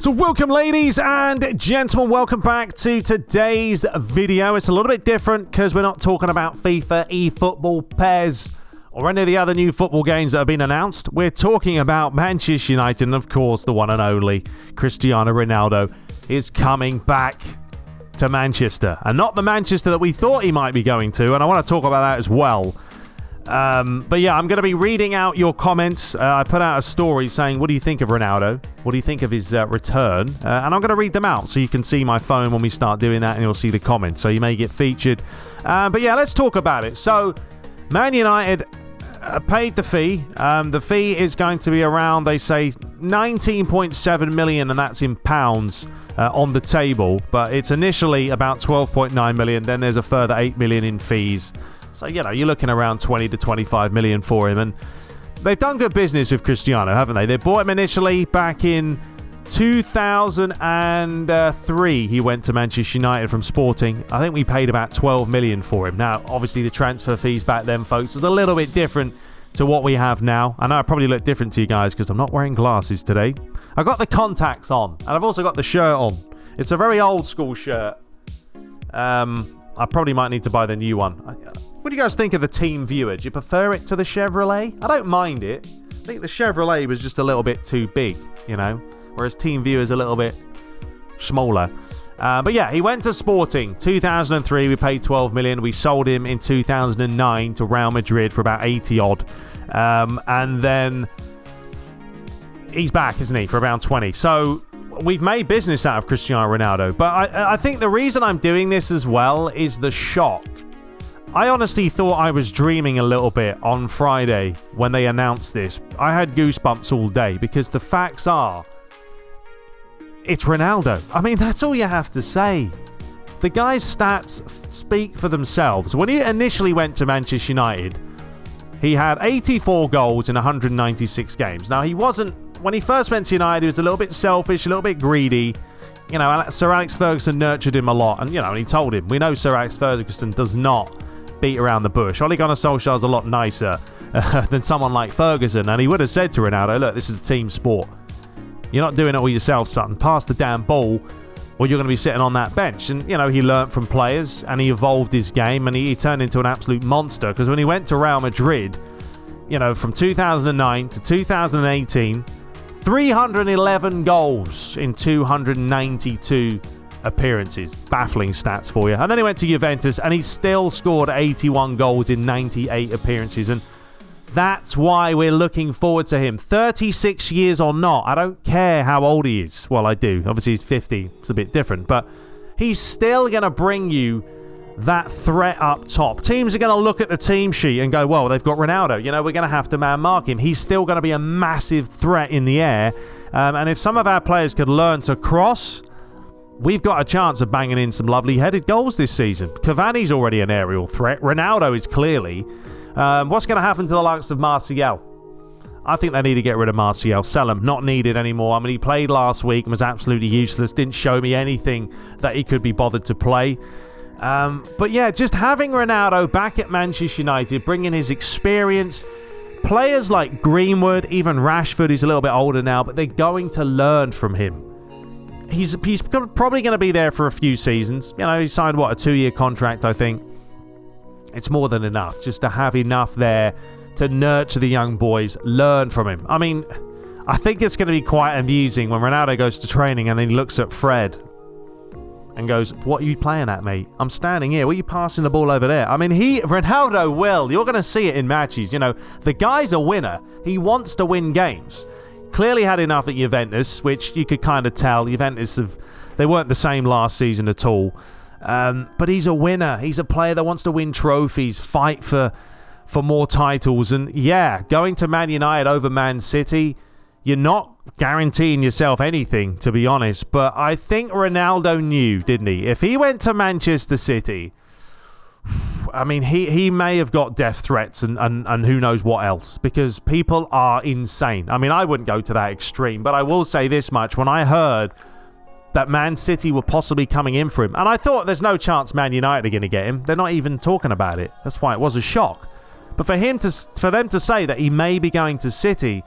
So welcome, ladies and gentlemen, welcome back to today's video. It's a little bit different because we're not talking about FIFA, eFootball, PES, or any of the other new football games that have been announced. We're talking about Manchester United, and of course, the one and only Cristiano Ronaldo is coming back to Manchester. And not the Manchester that we thought he might be going to, and I want to talk about that as well. But yeah, I'm going to be reading out your comments. I put out a story saying, what do you think of Ronaldo? What do you think of his return? And I'm going to read them out so you can see my phone when we start doing that, and you'll see the comments. So you may get featured. But yeah, let's talk about it. So Man United paid the fee. The fee is going to be around, they say, 19.7 million, and that's in pounds on the table. But it's initially about 12.9 million. Then there's a further 8 million in fees. So, you know, you're looking around 20 to 25 million for him. And they've done good business with Cristiano, haven't they? They bought him initially back in 2003. He went to Manchester United from Sporting. I think we paid about 12 million for him. Now, obviously, the transfer fees back then, folks, was a little bit different to what we have now. I know I probably look different to you guys because I'm not wearing glasses today. I've got the contacts on, and I've also got the shirt on. It's a very old school shirt. I probably might need to buy the new one. What do you guys think of the Team Viewer? Do you prefer it to the Chevrolet? I don't mind it. I think the Chevrolet was just a little bit too big, you know, whereas Team Viewer is a little bit smaller. But yeah, he went to Sporting 2003. We paid 12 million. We sold him in 2009 to Real Madrid for about 80 odd. And then he's back, isn't he, for around 20. So we've made business out of Cristiano Ronaldo. But I think the reason I'm doing this as well is the shock. I honestly thought I was dreaming a little bit on Friday when they announced this. I had goosebumps all day because the facts are, it's Ronaldo. I mean, that's all you have to say. The guy's stats speak for themselves. When he initially went to Manchester United, he had 84 goals in 196 games. Now, he wasn't, when he first went to United, he was a little bit selfish, a little bit greedy. You know, Sir Alex Ferguson nurtured him a lot. And, you know, and he told him, we know Sir Alex Ferguson does not beat around the bush. Ole Gunnar Solskjaer's a lot nicer than someone like Ferguson, and he would have said to Ronaldo, look, this is a team sport. You're not doing it all yourself, son. Pass the damn ball, or you're going to be sitting on that bench. And, you know, he learnt from players, and he evolved his game, and he turned into an absolute monster, because when he went to Real Madrid, you know, from 2009 to 2018, 311 goals in 292 appearances. Baffling stats for you. And then he went to Juventus and he still scored 81 goals in 98 appearances, and that's why we're looking forward to him. 36 years or not, I don't care how old he is. Well, I do. Obviously he's 50. It's a bit different, but he's still going to bring you that threat up top. Teams are going to look at the team sheet and go, well, they've got Ronaldo. You know, we're going to have to man mark him. He's still going to be a massive threat in the air. And if some of our players could learn to cross, we've got a chance of banging in some lovely headed goals this season. Cavani's already an aerial threat. Ronaldo is clearly. What's going to happen to the likes of Martial? I think they need to get rid of Martial. Sell him. Not needed anymore. I mean, he played last week and was absolutely useless. Didn't show me anything that he could be bothered to play. But yeah, just having Ronaldo back at Manchester United, bringing his experience. Players like Greenwood, even Rashford, he's a little bit older now, but they're going to learn from him. He's probably going to be there for a few seasons. You know, he signed, what, a 2-year contract, I think. It's more than enough just to have enough there to nurture the young boys, learn from him. I mean, I think it's going to be quite amusing when Ronaldo goes to training and then he looks at Fred and goes, what are you playing at, mate? I'm standing here. What are you passing the ball over there? I mean, Ronaldo will. You're going to see it in matches. You know, the guy's a winner. He wants to win games. Clearly had enough at Juventus, which you could kind of tell. Juventus, they weren't the same last season at all. But he's a winner. He's a player that wants to win trophies, fight for more titles. And yeah, going to Man United over Man City, you're not guaranteeing yourself anything, to be honest. But I think Ronaldo knew, didn't he? If he went to Manchester City, I mean, he may have got death threats and who knows what else, because people are insane. I mean, I wouldn't go to that extreme, but I will say this much. When I heard that Man City were possibly coming in for him, and I thought there's no chance Man United are going to get him. They're not even talking about it. That's why it was a shock. But for them to say that he may be going to City,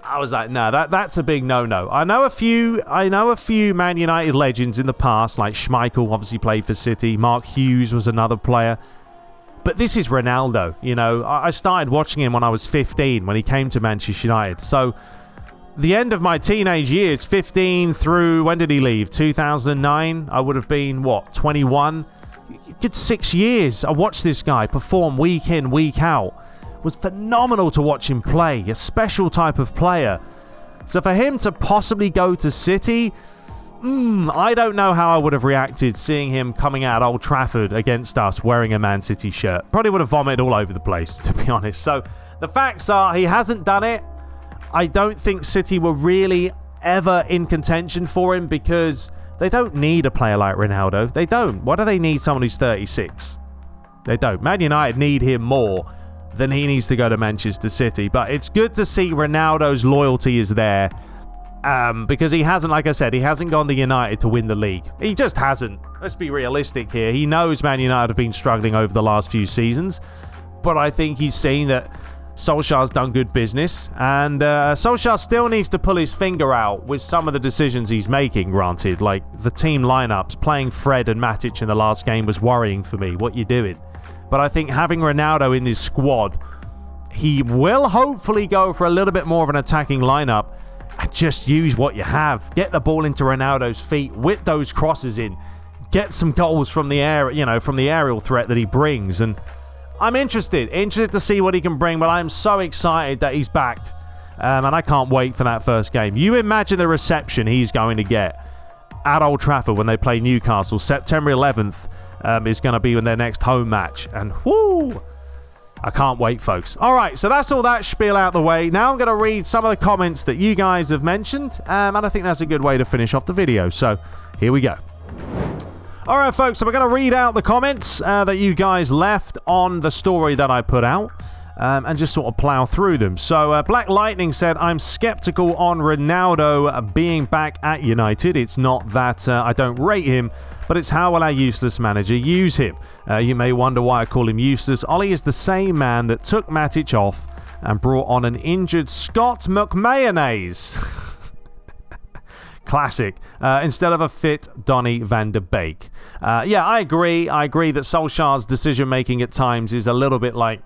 I was like, no, that's a big no-no. I know a few Man United legends in the past, like Schmeichel obviously played for City. Mark Hughes was another player. But this is Ronaldo. You know, I started watching him when I was 15 when he came to Manchester United. So the end of my teenage years, 15 through, when did he leave? 2009? I would have been, 21? Good 6 years. I watched this guy perform week in, week out. It was phenomenal to watch him play. A special type of player. So for him to possibly go to City, I don't know how I would have reacted seeing him coming out Old Trafford against us wearing a Man City shirt. Probably would have vomited all over the place, to be honest. So the facts are he hasn't done it. I don't think City were really ever in contention for him because they don't need a player like Ronaldo. They don't. Why do they need someone who's 36? They don't. Man United need him more than he needs to go to Manchester City. But it's good to see Ronaldo's loyalty is there because he hasn't, like I said, he hasn't gone to United to win the league. He just hasn't. Let's be realistic here. He knows Man United have been struggling over the last few seasons, but I think he's seen that Solskjaer's done good business, and Solskjaer still needs to pull his finger out with some of the decisions he's making, granted. Like the team lineups, playing Fred and Matic in the last game was worrying for me. What you doing? But I think having Ronaldo in this squad, he will hopefully go for a little bit more of an attacking lineup and just use what you have. Get the ball into Ronaldo's feet, whip those crosses in, get some goals from the air, from the aerial threat that he brings. And I'm interested to see what he can bring, but I'm so excited that he's back. And I can't wait for that first game. You imagine the reception he's going to get at Old Trafford when they play Newcastle. September 11th. Is going to be in their next home match. And whoo, I can't wait, folks. All right, so that's all that spiel out the way. Now I'm going to read some of the comments that you guys have mentioned. And I think that's a good way to finish off the video. So here we go. All right, folks, so we're going to read out the comments that you guys left on the story that I put out. And just sort of plow through them. So Black Lightning said, I'm skeptical on Ronaldo being back at United. It's not that I don't rate him, but it's how will our useless manager use him? You may wonder why I call him useless. Ollie is the same man that took Matic off and brought on an injured Scott McMayonnaise. Classic. Instead of a fit Donny van der Beek. Yeah, I agree. I agree that Solskjaer's decision-making at times is a little bit like,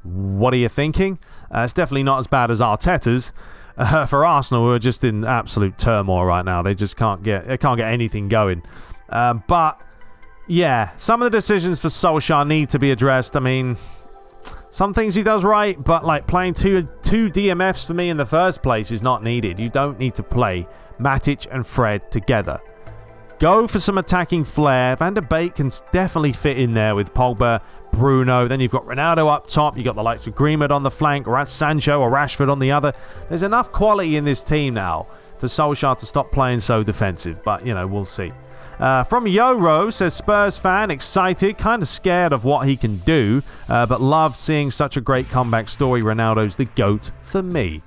what are you thinking? It's definitely not as bad as Arteta's. For Arsenal, who are just in absolute turmoil right now. They just can't get anything going. But yeah, some of the decisions for Solskjaer need to be addressed. I mean, some things he does right, but like playing two DMFs for me in the first place is not needed. You don't need to play Matic and Fred together. Go for some attacking flair. Van der Beek can definitely fit in there with Pogba, Bruno. Then you've got Ronaldo up top. You've got the likes of Greenwood on the flank, or Sancho or Rashford on the other. There's enough quality in this team now for Solskjaer to stop playing so defensive. But, we'll see. From Yoro, says Spurs fan, excited, kind of scared of what he can do, but love seeing such a great comeback story. Ronaldo's the GOAT for me.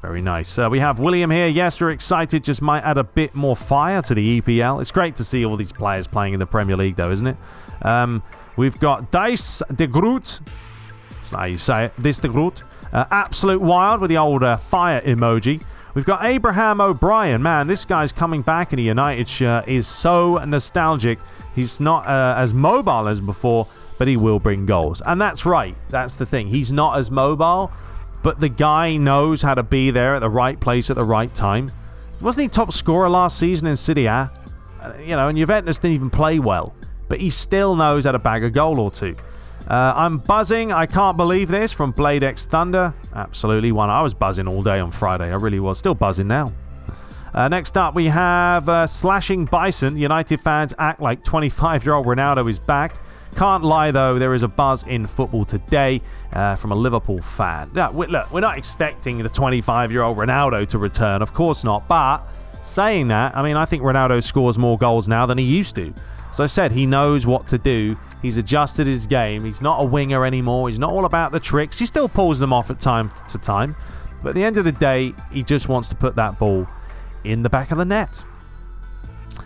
Very nice. We have William here. Yes, we're excited. Just might add a bit more fire to the EPL. It's great to see all these players playing in the Premier League, though, isn't it? We've got Dice de Groot. That's not how you say it. This de Groot. Absolute Wild with the old fire emoji. We've got Abraham O'Brien. Man, this guy's coming back in a United shirt is so nostalgic. He's not as mobile as before, but he will bring goals. And that's right. That's the thing. He's not as mobile, but the guy knows how to be there at the right place at the right time. Wasn't he top scorer last season in Serie A? And Juventus didn't even play well, but he still knows how to bag a goal or two. I'm buzzing. I can't believe this from Blade X Thunder. Absolutely one. I was buzzing all day on Friday. I really was. Still buzzing now. Next up, we have Slashing Bison. United fans act like 25-year-old Ronaldo is back. Can't lie, though, there is a buzz in football today from a Liverpool fan. Now, look, we're not expecting the 25-year-old Ronaldo to return. Of course not. But saying that, I think Ronaldo scores more goals now than he used to. As I said, he knows what to do. He's adjusted his game. He's not a winger anymore. He's not all about the tricks. He still pulls them off at time to time. But at the end of the day, he just wants to put that ball in the back of the net.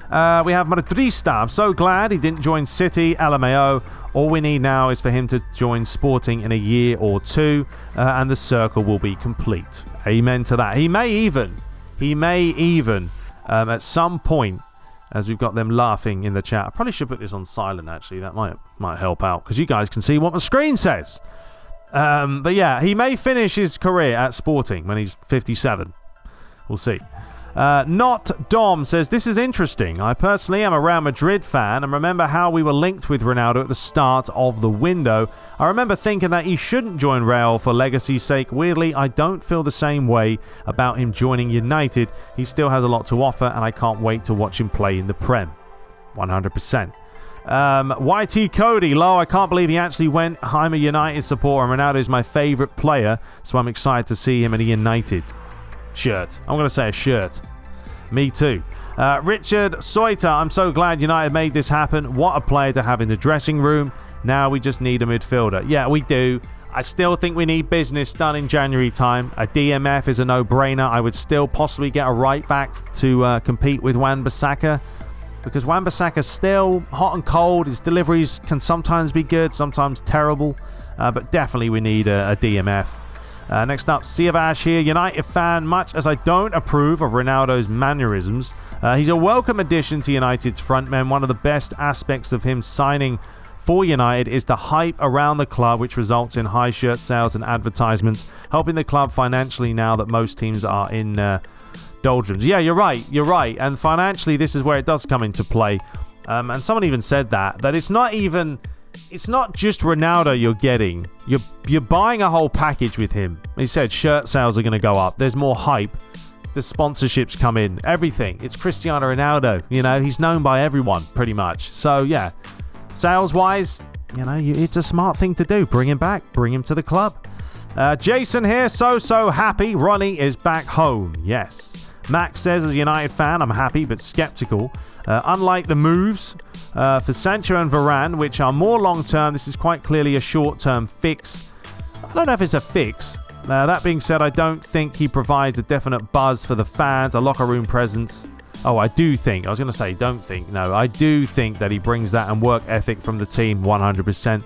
We have Madrista. I'm so glad he didn't join City, LMAO, All we need now is for him to join Sporting in a year or two, and the circle will be complete. Amen to that. He may even, at some point, as we've got them laughing in the chat. I probably should put this on silent, actually. That might help out, because you guys can see what my screen says. But yeah, he may finish his career at Sporting when he's 57. We'll see. Not Dom says, this is interesting. I personally am a Real Madrid fan and remember how we were linked with Ronaldo at the start of the window. I remember thinking that he shouldn't join Real for legacy's sake. Weirdly, I don't feel the same way about him joining United. He still has a lot to offer and I can't wait to watch him play in the Prem. 100%. YT Cody, I can't believe he actually went. I'm a United supporter and Ronaldo is my favourite player, so I'm excited to see him in a United shirt. I'm going to say a shirt. Me too. Richard Soita, I'm so glad United made this happen. What a player to have in the dressing room. Now we just need a midfielder. Yeah, we do. I still think we need business done in January time. A DMF is a no-brainer. I would still possibly get a right back to compete with Wan-Bissaka, because Wan-Bissaka's still hot and cold. His deliveries can sometimes be good, sometimes terrible, but definitely we need a DMF. Next up, Siavash here, United fan. Much as I don't approve of Ronaldo's mannerisms, he's a welcome addition to United's frontmen. One of the best aspects of him signing for United is the hype around the club, which results in high shirt sales and advertisements, helping the club financially now that most teams are in doldrums. Yeah, you're right. And financially, this is where it does come into play. And someone even said that it's not just Ronaldo you're getting. You're buying a whole package with him. He said shirt sales are going to go up. There's more hype. The sponsorships come in. Everything. It's Cristiano Ronaldo. He's known by everyone pretty much. So yeah, sales-wise, it's a smart thing to do. Bring him back. Bring him to the club. Jason here. So happy. Ronnie is back home. Yes. Max says, as a United fan, I'm happy but skeptical. Unlike the moves for Sancho and Varane, which are more long-term, this is quite clearly a short-term fix. I don't know if it's a fix. That being said, I don't think he provides a definite buzz for the fans, a locker room presence. Oh, I do think. I was going to say don't think. No, I do think that he brings that and work ethic from the team 100%.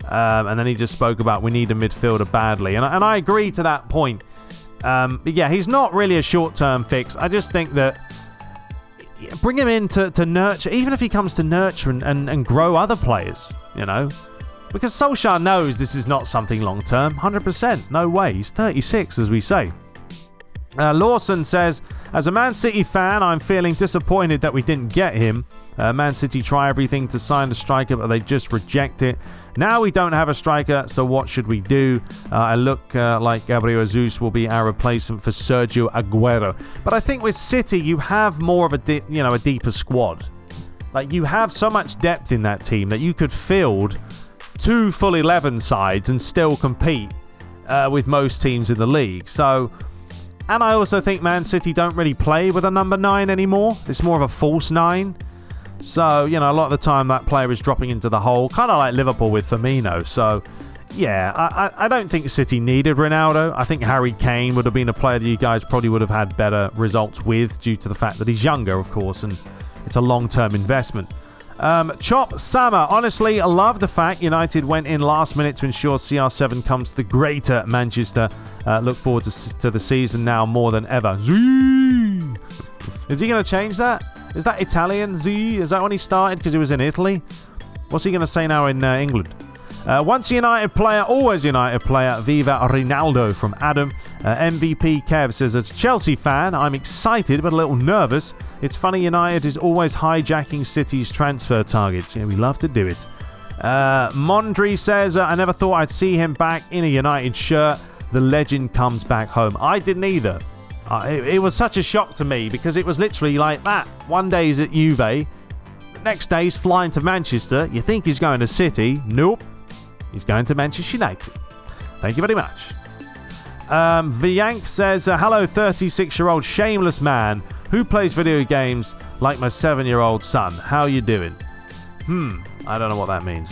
And then he just spoke about we need a midfielder badly. And I agree to that point. But yeah, he's not really a short-term fix. I just think that bring him in to nurture, even if he comes to nurture and grow other players, Because Solskjaer knows this is not something long-term. 100%. No way. He's 36, as we say. Lawson says, as a Man City fan, I'm feeling disappointed that we didn't get him. Man City try everything to sign a striker, but they just reject it. Now we don't have a striker, so what should we do? I look like Gabriel Jesus will be our replacement for Sergio Aguero. But I think with City, you have more of a deeper squad. Like, you have so much depth in that team that you could field 2 full 11 sides and still compete with most teams in the league. So, and I also think Man City don't really play with a number 9 anymore. It's more of a false 9. So, a lot of the time that player is dropping into the hole, kind of like Liverpool with Firmino. So, yeah, I don't think City needed Ronaldo. I think Harry Kane would have been a player that you guys probably would have had better results with due to the fact that he's younger, of course, and it's a long-term investment. Chop Sama, honestly, I love the fact United went in last minute to ensure CR7 comes to the greater Manchester. Look forward to the season now more than ever. Zee! Is he going to change that? Is that Italian? Z? Is that when he started because he was in Italy? What's he going to say now in England? Once a United player, always United player. Viva Ronaldo from Adam. MVP Kev says, as a Chelsea fan, I'm excited but a little nervous. It's funny United is always hijacking City's transfer targets. Yeah, we love to do it. Mondry says, I never thought I'd see him back in a United shirt. The legend comes back home. I didn't either. It was such a shock to me because it was literally like that. One day he's at Juve, the next day he's flying to Manchester. You think he's going to City? Nope. He's going to Manchester United. Thank you very much. Viank says, hello 36-year-old shameless man who plays video games like my 7-year-old son. How you doing? I don't know what that means.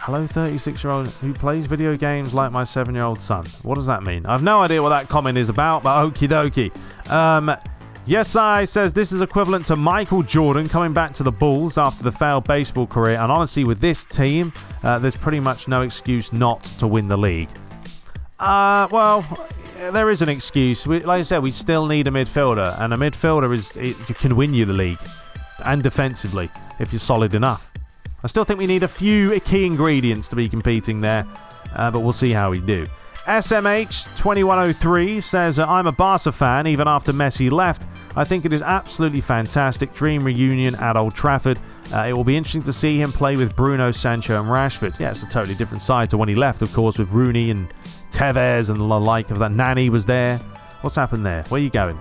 Hello 36-year-old who plays video games like my 7-year-old son. What does that mean? I have no idea what that comment is about, but okie dokie. Yes, I says this is equivalent to Michael Jordan coming back to the Bulls after the failed baseball career. And honestly, with this team, there's pretty much no excuse not to win the league. Well, there is an excuse. Like I said, we still need a midfielder. And a midfielder can win you the league. And defensively, if you're solid enough. I still think we need a few key ingredients to be competing there. But we'll see how we do. SMH2103 says, I'm a Barca fan even after Messi left. I think it is absolutely fantastic. Dream reunion at Old Trafford. It will be interesting to see him play with Bruno, Sancho and Rashford. Yeah, it's a totally different side to when he left, of course, with Rooney and Tevez and the like of that. Nani was there. What's happened there? Where are you going?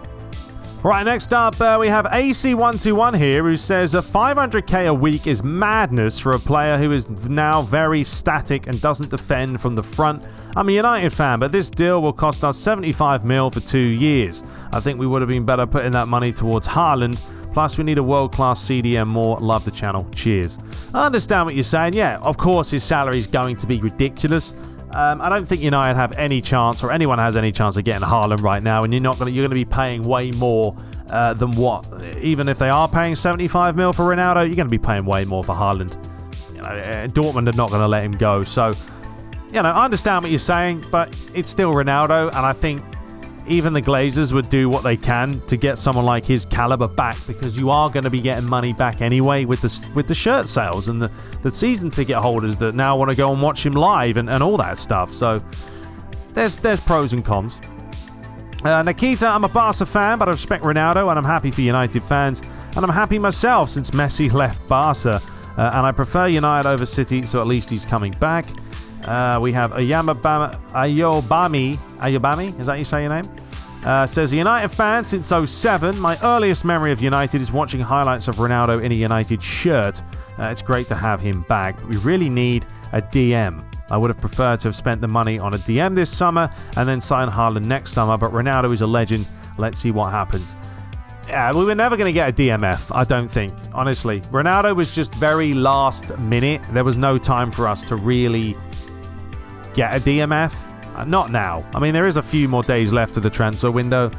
Right, next up, we have AC121 here, who says 500k a week is madness for a player who is now very static and doesn't defend from the front. I'm a United fan, but this deal will cost us 75 mil for 2 years. I think we would have been better putting that money towards Haaland. Plus, we need a world-class CDM more. Love the channel. Cheers. I understand what you're saying. Yeah, of course, his salary is going to be ridiculous. I don't think United have any chance, or anyone has any chance of getting Haaland right now, and you're going to be paying way more than what. Even if they are paying 75 mil for Ronaldo, you're going to be paying way more for Haaland. Dortmund are not going to let him go. So, I understand what you're saying, but it's still Ronaldo, and I think even the Glazers would do what they can to get someone like his caliber back, because you are going to be getting money back anyway with the shirt sales and the season ticket holders that now want to go and watch him live and all that stuff. So there's pros and cons. Nikita, I'm a Barca fan, but I respect Ronaldo and I'm happy for United fans, and I'm happy myself since Messi left Barca, and I prefer United over City, so at least he's coming back. We have Ayobami, is that how you say your name? Says, a United fan since 07. My earliest memory of United is watching highlights of Ronaldo in a United shirt. It's great to have him back, but we really need a DM. I would have preferred to have spent the money on a DM this summer and then sign Haaland next summer, but Ronaldo is a legend. Let's see what happens. Yeah, we were never going to get a DMF, I don't think, honestly. Ronaldo was just very last minute. There was no time for us to really get a DMF. Not now. I mean, there is a few more days left of the transfer window,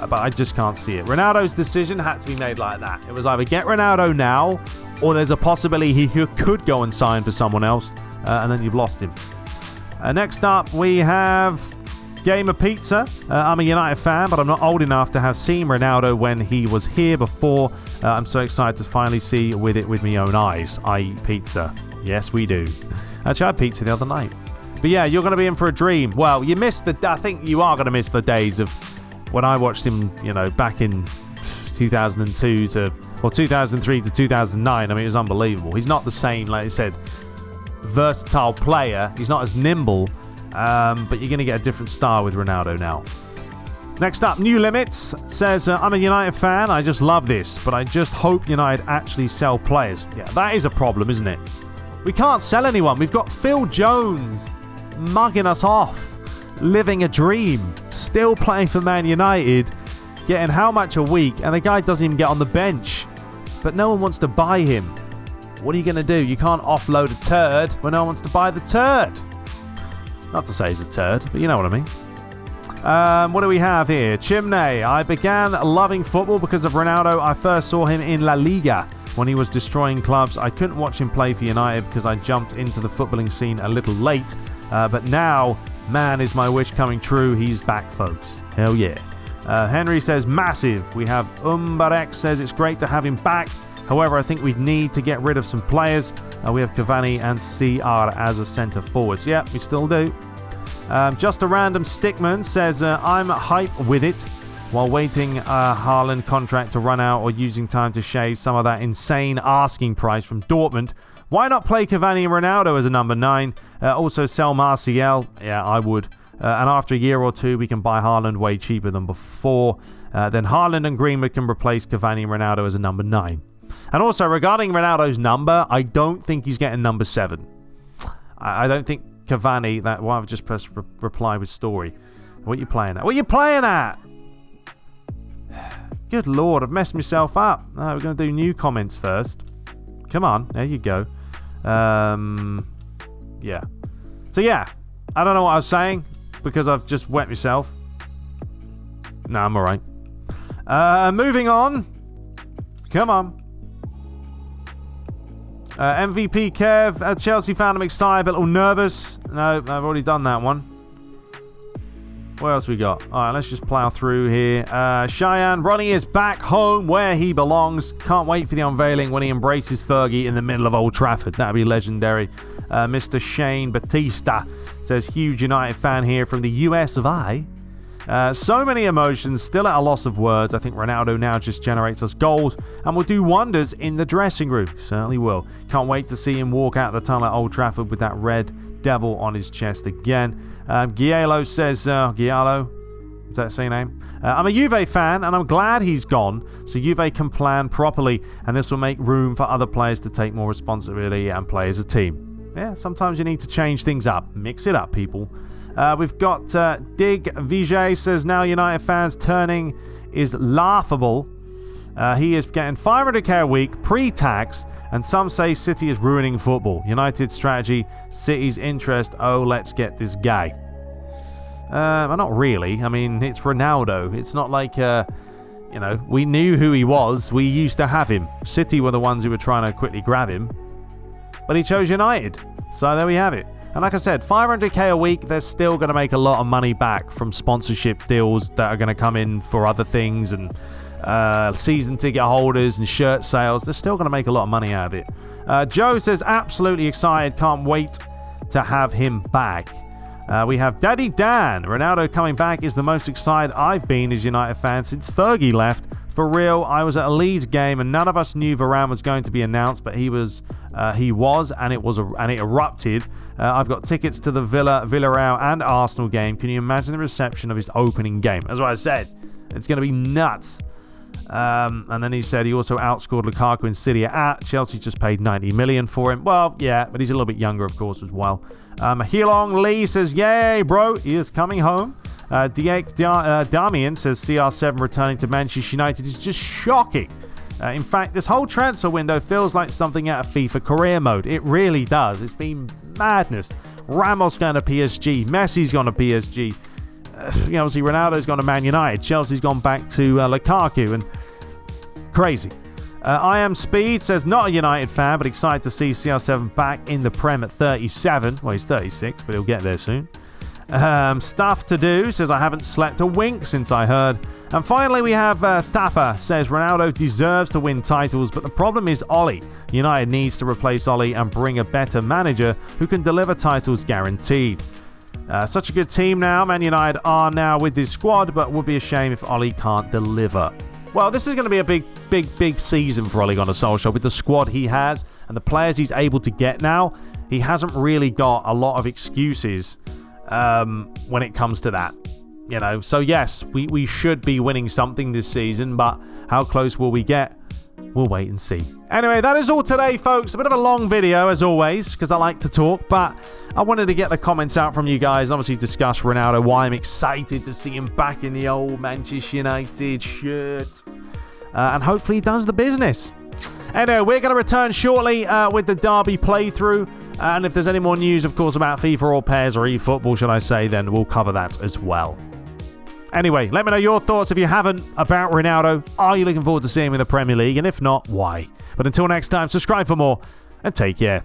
but I just can't see it. Ronaldo's decision had to be made like that. It was either get Ronaldo now, or there's a possibility he could go and sign for someone else, and then you've lost him. Next up, we have Gamer Pizza. I'm a United fan, but I'm not old enough to have seen Ronaldo when he was here before. I'm so excited to finally see with my own eyes. I eat pizza. Yes, we do. Actually, I had pizza the other night. But yeah, you're going to be in for a dream. Well, I think you are going to miss the days of when I watched him, back in 2003 to 2009. I mean, it was unbelievable. He's not the same, like I said, versatile player. He's not as nimble, but you're going to get a different style with Ronaldo now. Next up, New Limits says, I'm a United fan. I just love this, but I just hope United actually sell players. Yeah, that is a problem, isn't it? We can't sell anyone. We've got Phil Jones mugging us off, living a dream, still playing for Man United, getting how much a week, and the guy doesn't even get on the bench. But no one wants to buy him. What are you going to do? You can't offload a turd when no one wants to buy the turd. Not to say he's a turd, but you know what I mean. What do we have here? Chimney. I began loving football because of Ronaldo. I first saw him in La Liga when he was destroying clubs. I couldn't watch him play for United because I jumped into the footballing scene a little late. But now, man, is my wish coming true. He's back, folks. Hell yeah. Henry says, massive. We have Umbarek says, it's great to have him back. However, I think we need to get rid of some players. We have Cavani and CR as a centre forwards. Yeah, we still do. Just a random Stickman says, I'm hype with it. While waiting Haaland contract to run out or using time to shave some of that insane asking price from Dortmund, why not play Cavani and Ronaldo as a number 9? Also sell Martial. Yeah, I would. And after a year or two, we can buy Haaland way cheaper than before. Then Haaland and Greenwood can replace Cavani and Ronaldo as a number 9. And also, regarding Ronaldo's number, I don't think he's getting number 7. I don't think Cavani... I've just pressed reply with story. What are you playing at? What are you playing at? Good lord, I've messed myself up. We're going to do new comments first. Come on, there you go. Yeah. So yeah, I don't know what I was saying because I've just wet myself. No, I'm alright. Moving on. Come on. MVP Kev, Chelsea fan, I'm excited, but a little nervous. No, I've already done that one. What else we got? All right, let's just plow through here. Cheyenne, Ronnie is back home where he belongs. Can't wait for the unveiling when he embraces Fergie in the middle of Old Trafford. That'd be legendary. Mr. Shane Batista says, huge United fan here from the US of I. So many emotions, still at a loss of words. I think Ronaldo now just generates us goals and will do wonders in the dressing room. Certainly will. Can't wait to see him walk out the tunnel at Old Trafford with that red devil on his chest again. Giallo says, Giallo, is that his name? I'm a Juve fan and I'm glad he's gone so Juve can plan properly and this will make room for other players to take more responsibility and play as a team. Yeah, sometimes you need to change things up. Mix it up, people. We've got Dig Vijay says, now United fans turning is laughable. He is getting 500k a week pre-tax and some say City is ruining football. United's strategy, City's interest, oh, let's get this guy. Well, not really. I mean, it's Ronaldo. It's not like, we knew who he was. We used to have him. City were the ones who were trying to quickly grab him. But he chose United. So there we have it. And like I said, 500k a week, they're still going to make a lot of money back from sponsorship deals that are going to come in for other things and season ticket holders and shirt sales. They're still going to make a lot of money out of it. Joe says, absolutely excited. Can't wait to have him back. We have Daddy Dan. Ronaldo coming back is the most excited I've been as United fan since Fergie left. For real, I was at a Leeds game and none of us knew Varane was going to be announced, but he was, and it erupted. I've got tickets to the Villarreal and Arsenal game. Can you imagine the reception of his opening game? That's what I said. It's going to be nuts. And then he said he also outscored Lukaku in City at. Chelsea just paid 90 million for him. Well, yeah, but he's a little bit younger, of course, as well. Heelong Lee says, yay, bro, he is coming home. Damian says, CR7 returning to Manchester United is just shocking. In fact, this whole transfer window feels like something out of FIFA career mode. It really does. It's been madness. Ramos gone to PSG. Messi's gone to PSG. Obviously, Ronaldo's gone to Man United. Chelsea's gone back to Lukaku. And crazy. I Am Speed says, not a United fan, but excited to see CR7 back in the Prem at 37. Well, he's 36, but he'll get there soon. Stuff to do says, I haven't slept a wink since I heard. And finally, we have Tapa says, Ronaldo deserves to win titles, but the problem is Oli. United needs to replace Oli and bring a better manager who can deliver titles guaranteed. Such a good team now. Man United are now with this squad, but would be a shame if Oli can't deliver. Well, this is going to be a big season for Ole Gunnar Solskjaer with the squad he has and the players he's able to get now. He hasn't really got a lot of excuses when it comes to that. So yes, we should be winning something this season, but how close will we get? We'll wait and see. Anyway, that is all today, folks. A bit of a long video, as always, because I like to talk, but I wanted to get the comments out from you guys and obviously discuss Ronaldo, why I'm excited to see him back in the old Manchester United shirt. And hopefully he does the business. Anyway, we're going to return shortly with the Derby playthrough. And if there's any more news, of course, about FIFA or PES or eFootball, should I say, then we'll cover that as well. Anyway, let me know your thoughts if you haven't about Ronaldo. Are you looking forward to seeing him in the Premier League? And if not, why? But until next time, subscribe for more and take care.